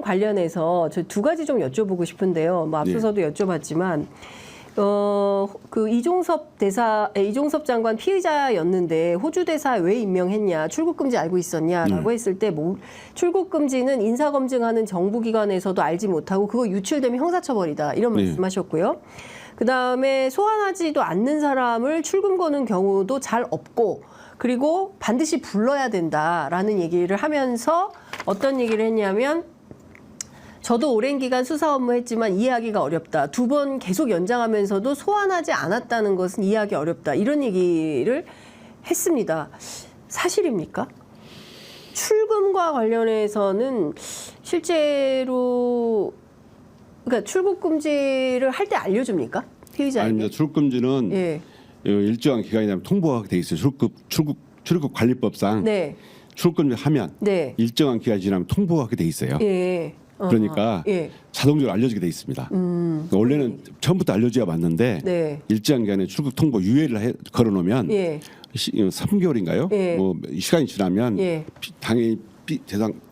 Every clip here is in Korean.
관련해서 저 두 가지 좀 여쭤보고 싶은데요. 뭐 앞서서도 여쭤봤지만 그 이종섭 장관 피의자였는데 호주 대사 왜 임명했냐, 출국 금지 알고 있었냐라고 했을 때 뭐, 출국 금지는 인사 검증하는 정부기관에서도 알지 못하고 그거 유출되면 형사처벌이다 이런 말씀하셨고요. 그 다음에 소환하지도 않는 사람을 출금 거는 경우도 잘 없고 그리고 반드시 불러야 된다라는 얘기를 하면서 어떤 얘기를 했냐면 저도 오랜 기간 수사 업무했지만 이해하기가 어렵다. 2번 계속 연장하면서도 소환하지 않았다는 것은 이해하기 어렵다. 이런 얘기를 했습니다. 사실입니까? 출금과 관련해서는 실제로 그러니까 출국 금지를 할 때 알려줍니까? 피의자에게? 아닙니다. 출국 금지는 일정한 기간이 되면 통보하게 돼 있어요. 출국 관리법상 네. 출국 금지하면 일정한 기간이 지나면 통보하게 돼 있어요. 그러니까 자동적으로 알려지게 돼 있습니다. 그러니까 원래는 처음부터 알려줘야 맞는데 일정한 기간에 출국 통보 유예를 걸어놓으면 3개월인가요? 뭐 시간이 지나면 당연히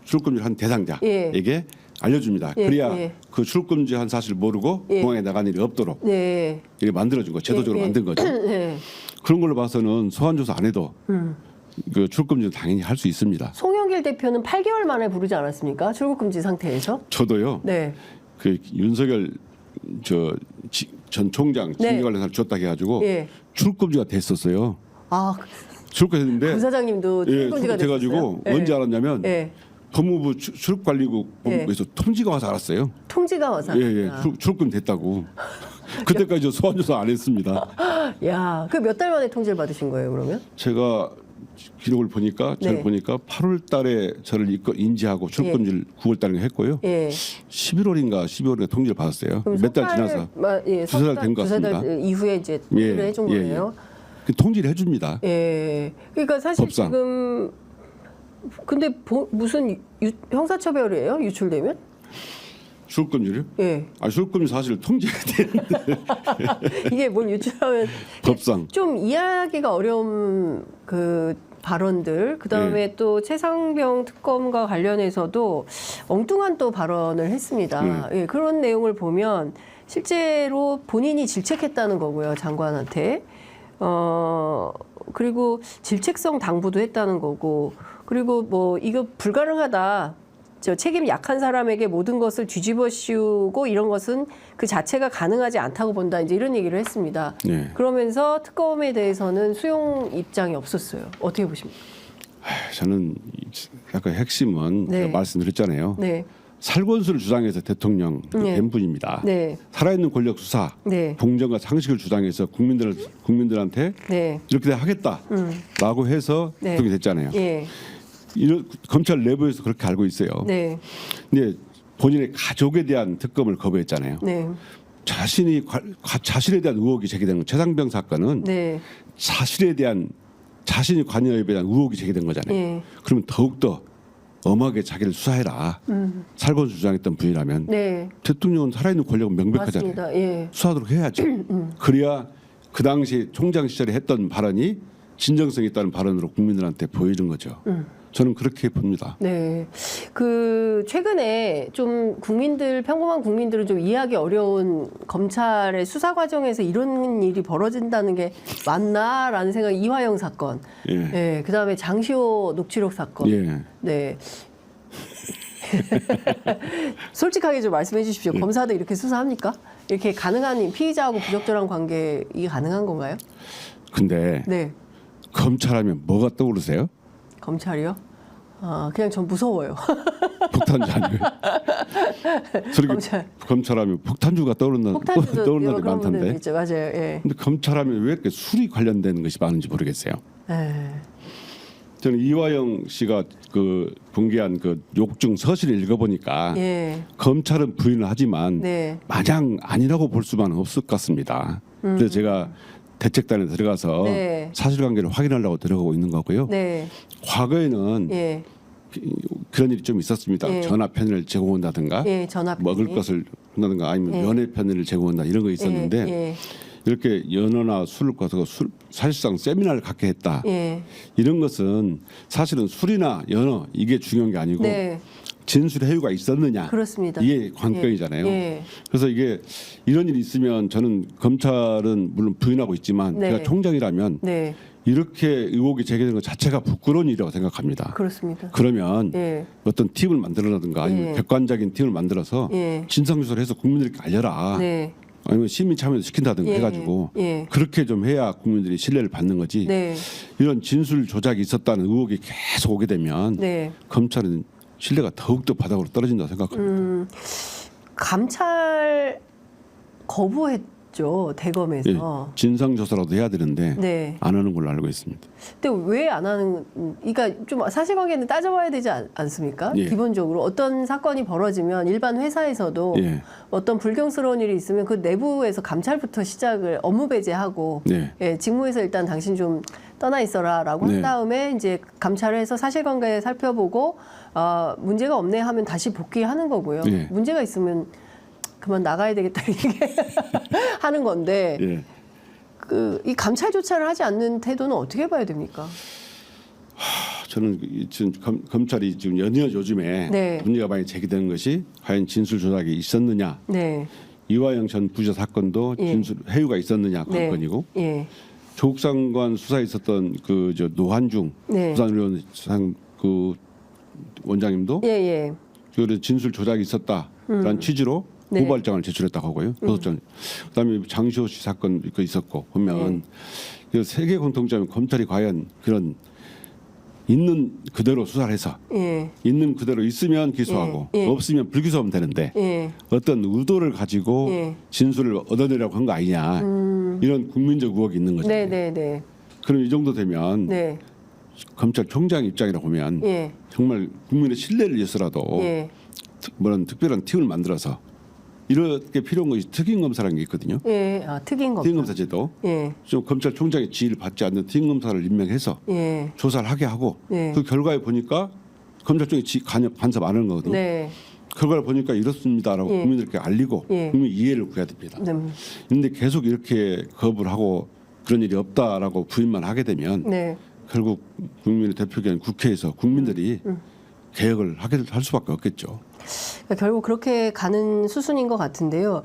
출국금지를 한 대상자에게 알려줍니다. 그래야 그 출국금지한 사실을 모르고 공항에 나가는 일이 없도록 이렇게 만들어준 거, 제도적으로 만든 거죠. 그런 걸로 봐서는 소환조사 안 해도 그 출국금지는 당연히 할 수 있습니다. 송영길 대표는 8개월 만에 부르지 않았습니까? 출국금지 상태에서? 저도요. 그 윤석열 전 총장 징계 관련사를 줬다 해가지고 출국금지가 됐었어요. 아, 출국했는데 부사장님도 출국금지가 돼가지고 언제 알았냐면 법무부 출국관리국에서 통지가 와서 알았어요. 통지가 와서 알았다. 출국금 됐다고. 그때까지 소환조사 안 했습니다. 야, 그 몇 달 만에 통지를 받으신 거예요, 그러면? 제가 기록을 보니까 8월 달에 저를 인지하고 출국금지를 9월 달에 했고요. 11월인가 12월인가 통지를 받았어요. 몇 달 지나서 두세 달 된 것 같습니다. 두세 달 이후에 이제 통지를 해준 거예요. 통지를 해줍니다. 그러니까 사실 법상. 지금 근데 무슨 형사처벌이에요? 유출되면? 출국금지요? 출국금지 사실 통지가 되는데 이게 뭘 유출하면 법상 좀 이해하기가 어려운 그 발언들, 그 다음에 또 최상병 특검과 관련해서도 엉뚱한 또 발언을 했습니다. 그런 내용을 보면 실제로 본인이 질책했다는 거고요, 장관한테. 그리고 질책성 당부도 했다는 거고, 그리고 뭐 이거 불가능하다. 저 책임 약한 사람에게 모든 것을 뒤집어 씌우고 이런 것은 그 자체가 가능하지 않다고 본다. 이제 이런 얘기를 했습니다. 그러면서 특검에 대해서는 수용 입장이 없었어요. 어떻게 보십니까? 저는 약간 핵심은 제가 말씀드렸잖아요. 살권수를 주장해서 대통령 된 분입니다. 살아있는 권력 수사, 공정과 상식을 주장해서 국민들한테 이렇게 하겠다라고 해서 대통령이 됐잖아요. 검찰 내부에서 그렇게 알고 있어요. 근데 본인의 가족에 대한 특검을 거부했잖아요. 자신에 대한 의혹이 제기된 건 최상병 사건은 자신이 관여에 대한 의혹이 제기된 거잖아요. 그러면 더욱더 엄하게 자기를 수사해라. 살권수 주장했던 분이라면 대통령은 살아있는 권력은 명백하잖아요. 수사하도록 해야죠. 그래야 그 당시 총장 시절에 했던 발언이 진정성 있다는 발언으로 국민들한테 보이는 거죠. 저는 그렇게 봅니다. 그 최근에 좀 평범한 국민들은 좀 이해하기 어려운 검찰의 수사 과정에서 이런 일이 벌어진다는 게 맞나라는 생각. 이화영 사건, 그 다음에 장시호 녹취록 사건. 솔직하게 좀 말씀해 주십시오. 검사도 이렇게 수사합니까? 이렇게 가능한 피의자하고 부적절한 관계 이게 가능한 건가요? 근데 검찰하면 뭐가 떠오르세요? 검찰이요? 그냥 전 무서워요. 폭탄주 아니에요? 검찰하면 폭탄주가 떠오르는 데 많던데. 있죠. 맞아요. 근데 검찰하면 왜 이렇게 술이 관련되는 것이 많은지 모르겠어요. 저는 이화영 씨가 그 공개한 그 욕중 서신을 읽어보니까 검찰은 부인을 하지만 마냥 아니라고 볼 수만은 없을 것 같습니다. 그래서 제가 대책단에 들어가서 사실관계를 확인하려고 들어가고 있는 거고요. 과거에는 그런 일이 좀 있었습니다. 전화 편의를 제공한다든가 먹을 것을 한다든가 아니면 연애 편의를 제공한다 이런 거 있었는데 이렇게 연어나 술을 가서 사실상 세미나를 갖게 했다. 이런 것은 사실은 술이나 연어 이게 중요한 게 아니고 진술의 해유가 있었느냐. 그렇습니다. 이게 관건이잖아요. 예. 그래서 이게 이런 일이 있으면 저는 검찰은 물론 부인하고 있지만 네. 제가 총장이라면 네. 이렇게 의혹이 제기되는 것 자체가 부끄러운 일이라고 생각합니다. 그렇습니다. 그러면 예. 어떤 팀을 만들어라든가 아니면 예. 객관적인 팀을 만들어서 예. 진상조사를 해서 국민들께 알려라. 네. 아니면 시민 참여도 시킨다든가 예. 해가지고 예. 그렇게 좀 해야 국민들이 신뢰를 받는 거지. 네. 이런 진술 조작이 있었다는 의혹이 계속 오게 되면 네. 검찰은 신뢰가 더욱더 바닥으로 떨어진다고 생각합니다. 감찰 거부했죠, 대검에서. 예, 진상조사라도 해야 되는데 네. 안 하는 걸로 알고 있습니다. 근데 왜 안 하는? 그러니까 좀 사실관계는 따져봐야 되지 않습니까? 예. 기본적으로 어떤 사건이 벌어지면 일반 회사에서도 예. 어떤 불경스러운 일이 있으면 그 내부에서 감찰부터 시작을 업무 배제하고 네. 예, 직무에서 일단 당신 좀 떠나 있어라라고 네. 한 다음에 이제 감찰을 해서 사실관계 살펴보고 문제가 없네 하면 다시 복귀하는 거고요. 예. 문제가 있으면 그만 나가야 되겠다 이게 하는 건데 예. 이 감찰조차를 하지 않는 태도는 어떻게 봐야 됩니까? 저는 지금 검찰이 지금 연이어 요즘에 네. 문제가 많이 제기되는 것이 과연 진술 조작이 있었느냐, 네. 이화영 전 부자 사건도 예. 진술 해유가 있었느냐 관건이고 예. 조국 장관 수사에 있었던 그 저 노한중 네. 부산의료원 그 원장님도 예, 예. 그 진술 조작이 있었다라는 취지로 네. 고발장을 제출했다고 하고요. 고소장. 그다음에 장시호 씨 사건 그 있었고 보면 그 세계 공통점이 검찰이 과연 그런 있는 그대로 수사를 해서 예. 있는 그대로 있으면 기소하고 예. 없으면 불기소하면 되는데 예. 어떤 의도를 가지고 예. 진술을 얻어내려고 한 거 아니냐 이런 국민적 의혹이 있는 거죠. 네, 네, 네. 그럼 이 정도 되면 네. 검찰총장 입장이라 보면 예. 정말 국민의 신뢰를 위해서라도 예. 뭐런 특별한 팀을 만들어서 이렇게 필요한 것이 특임검사라는 게 있거든요. 예. 특임 검사. 특임검사 제도. 예. 좀 검찰총장의 지위를 받지 않는 특임검사를 임명해서 예. 조사를 하게 하고 네. 그 결과에 보니까 검찰 쪽에 간섭 안 하는 거거든요. 네. 결과를 보니까 이렇습니다라고 예. 국민들께 알리고 예. 국민 이해를 구해야 됩니다. 그런데 계속 이렇게 거부를 하고 그런 일이 없다라고 부인만 하게 되면 네. 결국 국민의 대표기관 국회에서 국민들이 개혁을 할 수밖에 없겠죠. 그러니까 결국 그렇게 가는 수순인 것 같은데요.